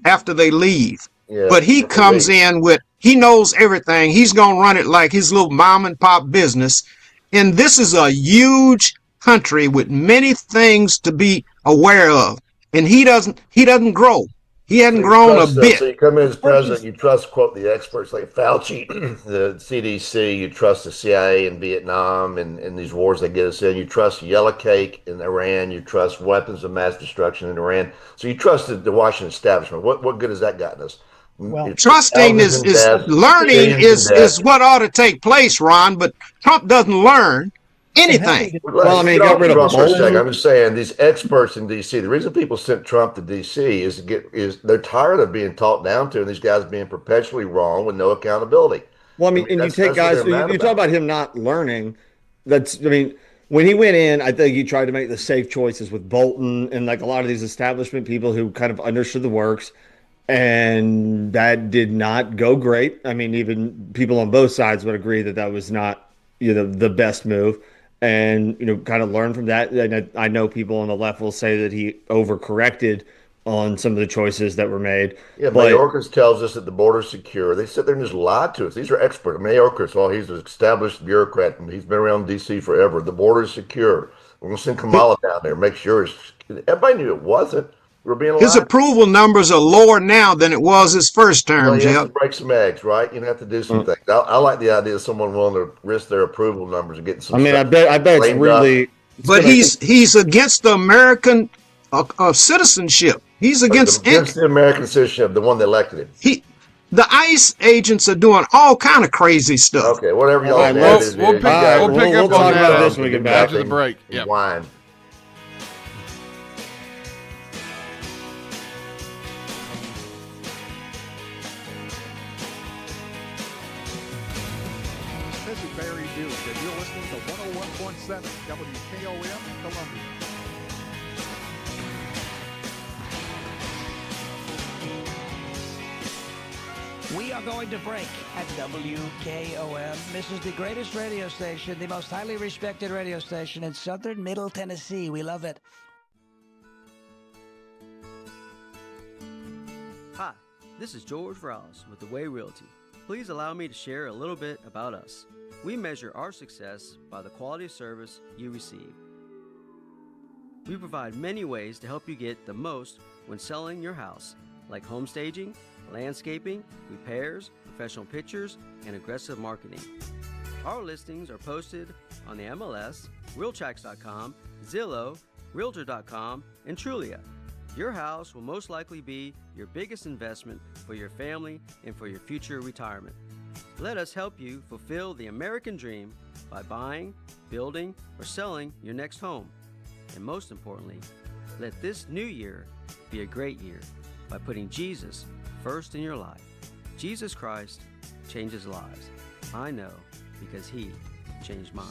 after they leave. Yeah, but he comes in with, he knows everything. He's going to run it like his little mom and pop business. And this is a huge country with many things to be aware of. And he doesn't grow. He hadn't grown a bit. So you come in as president, you trust, quote, the experts like Fauci, the CDC, you trust the CIA in Vietnam and these wars they get us in. You trust Yellow Cake in Iran. You trust weapons of mass destruction in Iran. So you trusted the Washington establishment. What good has that gotten us? Well, trusting is learning is what ought to take place, Ron, but Trump doesn't learn anything. Well, I mean, got rid of Trump for a second. I'm just saying these experts in D.C. The reason people sent Trump to D.C. is they're tired of being talked down to and these guys being perpetually wrong with no accountability. Well, I mean, and you take guys. You talk about him not learning. When he went in, I think he tried to make the safe choices with Bolton and like a lot of these establishment people who kind of understood the works, and that did not go great. I mean, even people on both sides would agree that was not the best move. And, kind of learn from that. And I know people on the left will say that he overcorrected on some of the choices that were made. Yeah, Mayorkas tells us that the border's secure. They sit there and just lied to us. These are experts. Mayorkas, he's an established bureaucrat, and he's been around D.C. forever. The border's secure. We're going to send Kamala down there, make sure everybody knew it wasn't. We're being lied. His approval numbers are lower now than it was his first term, Jeff. You have to break some eggs, right? You have to do some things. I like the idea of someone willing to risk their approval numbers and getting some. I mean, I bet it's really. But he's against the American citizenship. He's against the American citizenship, the one that elected him. The ICE agents are doing all kind of crazy stuff. Okay, whatever y'all. We'll pick up on that when we get back after the break. Yeah. Wine. WKOM Columbia. We are going to break at WKOM. This is the greatest radio station, the most highly respected radio station in southern Middle Tennessee. We love it. Hi, This is George Rouse with The Way Realty. Please allow me to share a little bit about us. We measure our success by the quality of service you receive. We provide many ways to help you get the most when selling your house, like home staging, landscaping, repairs, professional pictures, and aggressive marketing. Our listings are posted on the MLS, Realtracs.com, Zillow, Realtor.com, and Trulia. Your house will most likely be your biggest investment for your family and for your future retirement. Let us help you fulfill the American dream by buying, building, or selling your next home. And most importantly, let this new year be a great year by putting Jesus first in your life. Jesus Christ changes lives. I know because He changed mine.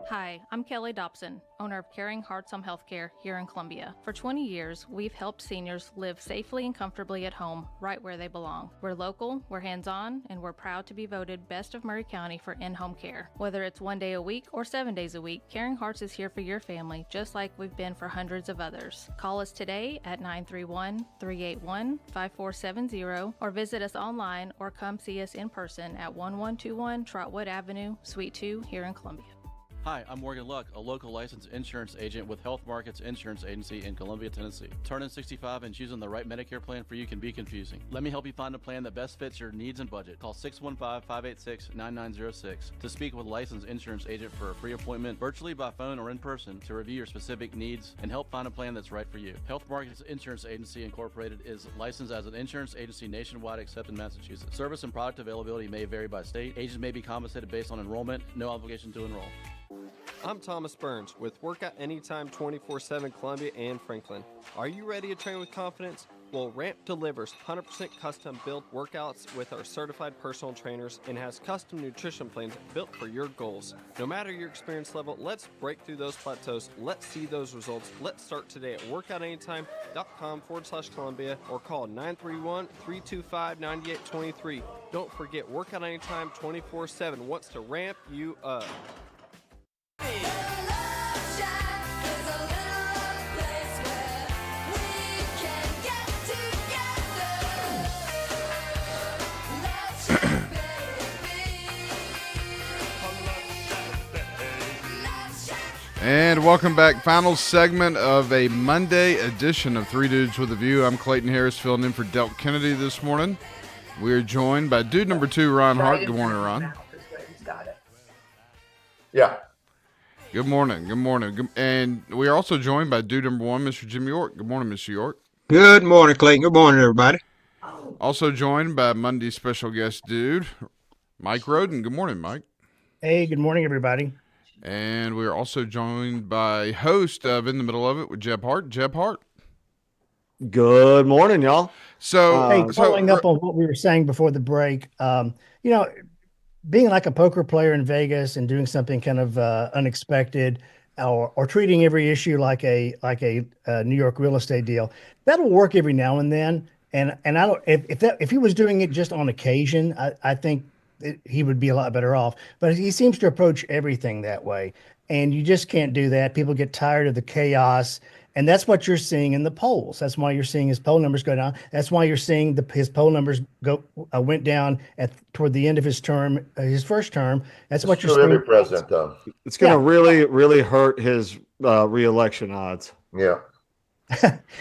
Hi, I'm Kelly Dobson, owner of Caring Hearts Home Healthcare here in Columbia. For 20 years, we've helped seniors live safely and comfortably at home, right where they belong. We're local, we're hands-on, and we're proud to be voted Best of Murray County for in-home care. Whether it's 1 day a week or 7 days a week, Caring Hearts is here for your family, just like we've been for hundreds of others. Call us today at 931-381-5470 or visit us online or come see us in person at 1121 Trotwood Avenue, Suite 2 here in Columbia. Hi, I'm Morgan Luck, a local licensed insurance agent with Health Markets Insurance Agency in Columbia, Tennessee. Turning 65 and choosing the right Medicare plan for you can be confusing. Let me help you find a plan that best fits your needs and budget. Call 615-586-9906 to speak with a licensed insurance agent for a free appointment, virtually by phone or in person, to review your specific needs and help find a plan that's right for you. Health Markets Insurance Agency Incorporated is licensed as an insurance agency nationwide except in Massachusetts. Service and product availability may vary by state. Agents may be compensated based on enrollment. No obligation to enroll. I'm Thomas Burns with Workout Anytime 24/7 Columbia and Franklin. Are you ready to train with confidence? Well, Ramp delivers 100% custom built workouts with our certified personal trainers and has custom nutrition plans built for your goals. No matter your experience level, let's break through those plateaus. Let's see those results. Let's start today at workoutanytime.com/Columbia or call 931-325-9823. Don't forget, Workout Anytime 24/7 wants to ramp you up. And welcome back. Final segment of a Monday edition of Three Dudes with a View. I'm Clayton Harris, filling in for Delk Kennedy this morning. We are joined by dude number 2, Ron Hart. Good morning, Ron. Yeah. Good morning. Good morning. And we are also joined by dude number 1, Mr. Jim York. Good morning, Mr. York. Good morning, Clayton. Good morning, everybody. Also joined by Monday's special guest dude, Mike Roden. Good morning, Mike. Hey, good morning, everybody. And we're also joined by host of In the Middle of It with Jeb Hart. Jeb Hart. Good morning, y'all. So, following up on what we were saying before the break, being like a poker player in Vegas and doing something kind of unexpected, or treating every issue like a New York real estate deal, that'll work every now and then. And I don't if he was doing it just on occasion, I think he would be a lot better off. But he seems to approach everything that way, and you just can't do that. People get tired of the chaos. And that's what you're seeing in the polls. That's why you're seeing his poll numbers go down. That's why you're seeing his poll numbers went down toward the end of his term, his first term. That's what you're seeing. Every president, though. It's going to really, really hurt his reelection odds. Yeah.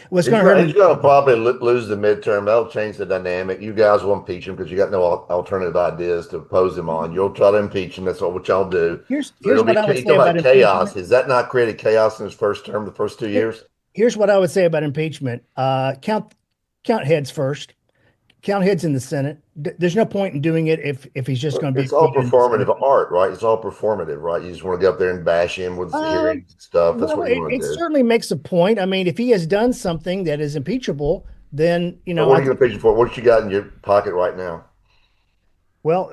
What's going to hurt? He's going to probably lose the midterm. That'll change the dynamic. You guys will impeach him because you got no alternative ideas to oppose him on. You'll try to impeach him. That's what y'all do. Here's what I would say about chaos. Has that not created chaos in his first term, the first 2 years? Here's what I would say about impeachment. Count heads first. Count heads in the Senate. There's no point in doing it if he's just going to be. It's all performative art, right? It's all performative, right? You just want to go up there and bash him with the hearings and stuff. That's what you want to do. It certainly makes a point. I mean, if he has done something that is impeachable, then What are you going to impeach him for? What you got in your pocket right now? Well,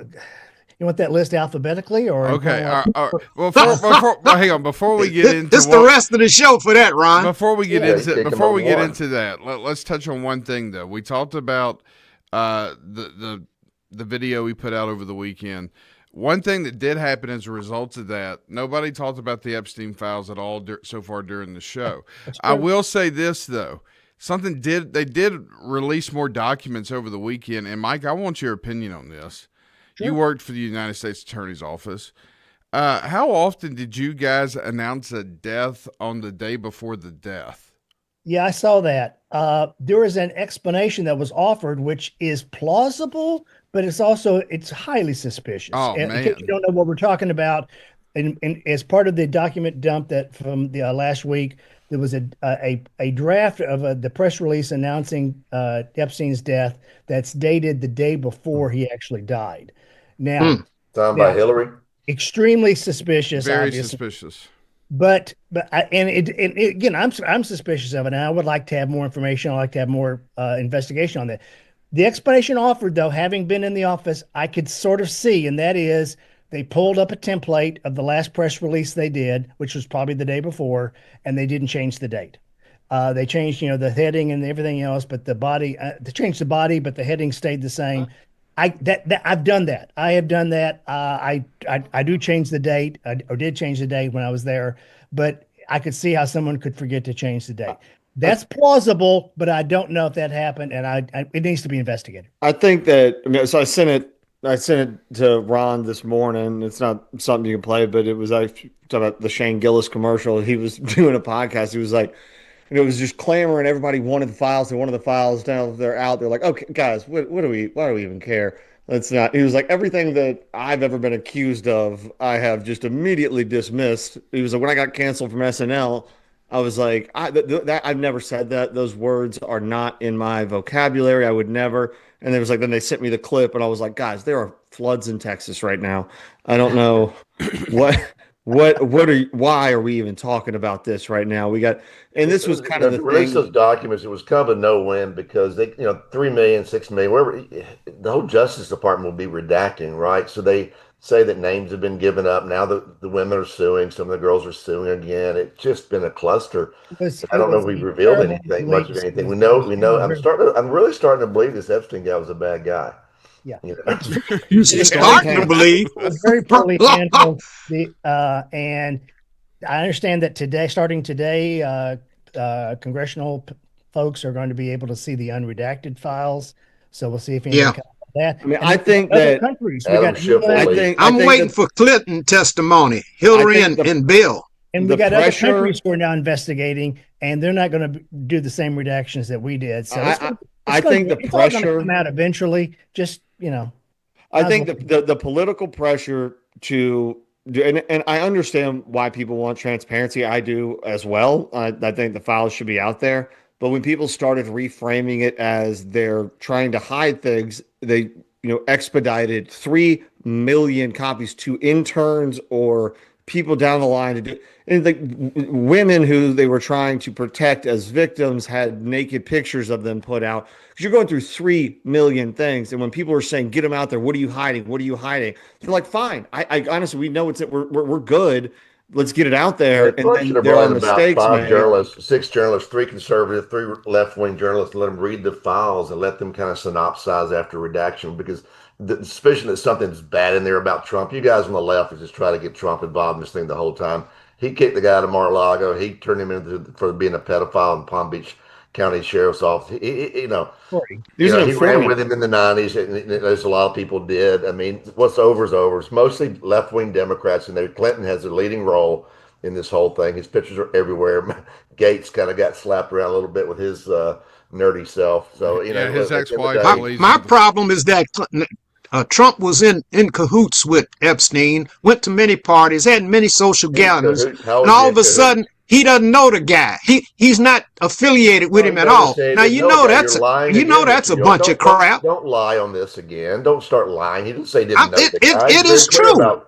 you want that list alphabetically, or okay? Well, hang on. Before we get into this, the rest of the show for that, Ron. Before we get into that, let's touch on one thing though. We talked about the video we put out over the weekend. One thing that did happen as a result of that, nobody talked about the Epstein files at all so far during the show. I will say this, though. They did release more documents over the weekend. And, Mike, I want your opinion on this. Sure. You worked for the United States Attorney's Office. How often did you guys announce a death on the day before the death? Yeah, I saw that. There was an explanation that was offered, which is plausible, but it's highly suspicious. Oh, man. In case you don't know what we're talking about, and as part of the document dump that from the last week, there was a draft of the press release announcing Epstein's death that's dated the day before he actually died. Now, signed by Hillary. Extremely suspicious. Very obviously. suspicious. But again, I'm suspicious of it, and I would like to have more information. I'd like to have more investigation on that. The explanation offered, though, having been in the office, I could sort of see, and that is they pulled up a template of the last press release they did, which was probably the day before, and they didn't change the date. They changed, the heading and everything else, but the body, they changed the body, but the heading stayed the same. I've done that. I have done that. I do change the date, or did change the date when I was there, but I could see how someone could forget to change the date. That's plausible, but I don't know if that happened, and it needs to be investigated. I think that. So I sent it to Ron this morning. It's not something you can play, but it was talking about the Shane Gillis commercial. He was doing a podcast. He was like, it was just clamoring. Everybody wanted the files. They wanted the files. Now they're out. They're like, okay, guys, why do we even care? Let's not. He was like, everything that I've ever been accused of, I have just immediately dismissed. He was like, when I got canceled from SNL, I was like, I've never said that. Those words are not in my vocabulary. I would never. And it was like, then they sent me the clip, and I was like, guys, there are floods in Texas right now. I don't know why are we even talking about this right now? This was kind of the release thing. Those documents. It was kind of a no-win because they, 3 million, 6 million, wherever the whole Justice Department will be redacting, right? So they say that names have been given up. Now the women are suing. Some of the girls are suing again. It's just been a cluster. I don't know if we've revealed anything, much of anything. We know. I'm really starting to believe this Epstein guy was a bad guy. Yeah. You're starting to believe. Very poorly handled. And I understand that starting today, congressional folks are going to be able to see the unredacted files. So we'll see if anything comes of that. I mean, I think that countries. I'm waiting for Clinton testimony, Hillary and Bill. And we got other countries who are now investigating, and they're not going to do the same redactions that we did. So I think the pressure come out eventually. Just I think the political pressure to do, and I understand why people want transparency. I do as well. I think the files should be out there. But when people started reframing it as they're trying to hide things, they expedited 3 million copies to interns or people down the line to do. And like women who they were trying to protect as victims had naked pictures of them put out. Because you're going through 3 million things. And when people are saying, get them out there, what are you hiding? What are you hiding? They're like, fine. I honestly, we know we're good. Let's get it out there. And then there are mistakes made. 6 journalists, 3 conservative, 3 left-wing journalists, and let them read the files and let them kind of synopsize after redaction, because the suspicion that something's bad in there about Trump, you guys on the left are just trying to get Trump involved in this thing the whole time. He kicked the guy out of Mar-a-Lago. He turned him for being a pedophile in Palm Beach County Sheriff's Office. He ran with him in the 90s, and there's a lot of people did. I mean, what's over is over. It's mostly left-wing Democrats, and Clinton has a leading role in this whole thing. His pictures are everywhere. Gates kind of got slapped around a little bit with his nerdy self. So, his ex-wife. My problem is that Trump was in cahoots with Epstein, went to many parties, had many social gatherings, and all of a sudden he doesn't know the guy. He's not affiliated with him at all. Now that's a bunch of crap. Don't lie on this again. Don't start lying. He didn't say he didn't know the guy. It is true.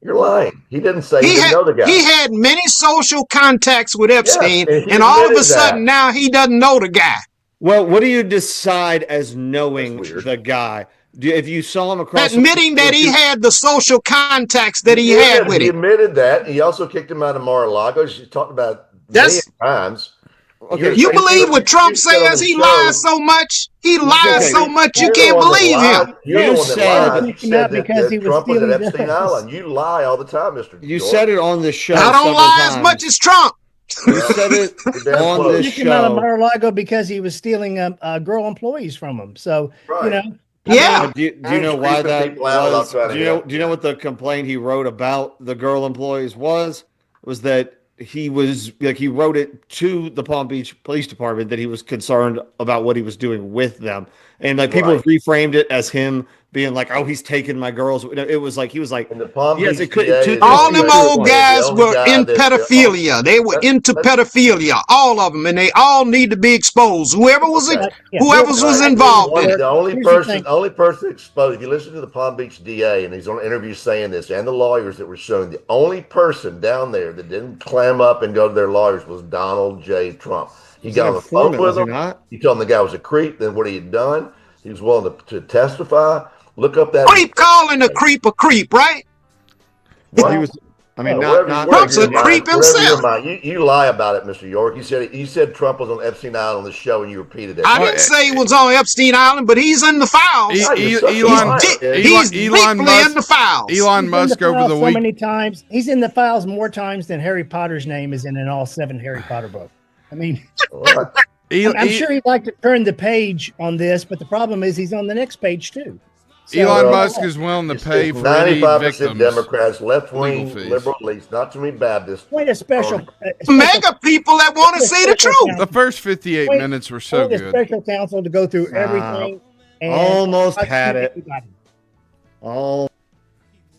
You're lying. He didn't say he didn't know the guy. He had many social contacts with Epstein, and all of a sudden now he doesn't know the guy. Well, what do you decide as knowing the guy? If you saw him across, admitting that he had the social contacts that he had with him. He admitted that. He also kicked him out of Mar-a-Lago. She talked about it many times. Okay. You believe what Trump says? He lies so much. He lies so much you can't believe him. You're the one that lied. You He said because he that was Trump was at stealing Epstein dust. Island. You lie all the time, Mr. You George. said it on the show. I don't lie as much as Trump. You said it on this He came out of show. Mar-a-Lago because he was stealing girl employees from him. So, you know. Yeah. Do you know why creeping that people out was? without trying to help. Do you know what the complaint he wrote about the girl employees was? Was that he was like he wrote it to the Palm Beach Police Department that he was concerned about what he was doing with them, and like people have reframed it as him being like, "Oh, he's taking my girls." It was like he was like, "Yes, it could." All them old guys were in pedophilia. They were into pedophilia, all of them, and they all need to be exposed. Whoever was involved in it. The only person exposed. If you listen to the Palm Beach DA, and he's on an interview saying this, and the lawyers that were showing, the only person down there that didn't clam up and go to their lawyers was Donald J. Trump. He got on the phone with him. He told him the guy was a creep. Then what he had done, he was willing to testify. Look up that creep, calling a creep, right? Well, he was. I mean, Trump's a creep himself. You lie about it, Mr. York. You said Trump was on Epstein Island on the show, and you repeated it. I didn't say he was on Epstein Island, but he's in the files. He's deeply in the files. Elon Musk over the so week. many times. He's in the files more times than Harry Potter's name is in all 7 Harry Potter books. I mean, I'm sure he'd like to turn the page on this, but the problem is he's on the next page too. So, Elon Musk is willing to pay for 95% Democrats, left-wing, liberal, at least not too many Baptists. Wait, a special mega people that want to see the truth. The first 58 minutes were so good. A special counsel to go through everything. And almost had it.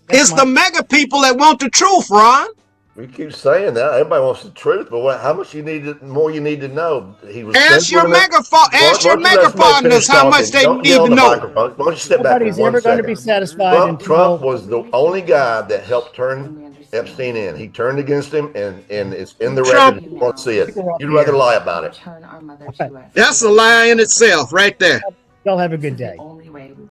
It's the mega people that want the truth, Ron. We keep saying that everybody wants the truth, but how much more you need to know? He was. Ask your mega partners how much they need to know. Why don't you step back Nobody's ever going to be satisfied. Trump was the only guy that helped turn Epstein in. He turned against him, and it's in the record. You won't see it. You'd rather lie about it. That's a lie in itself, right there. Y'all have a good day.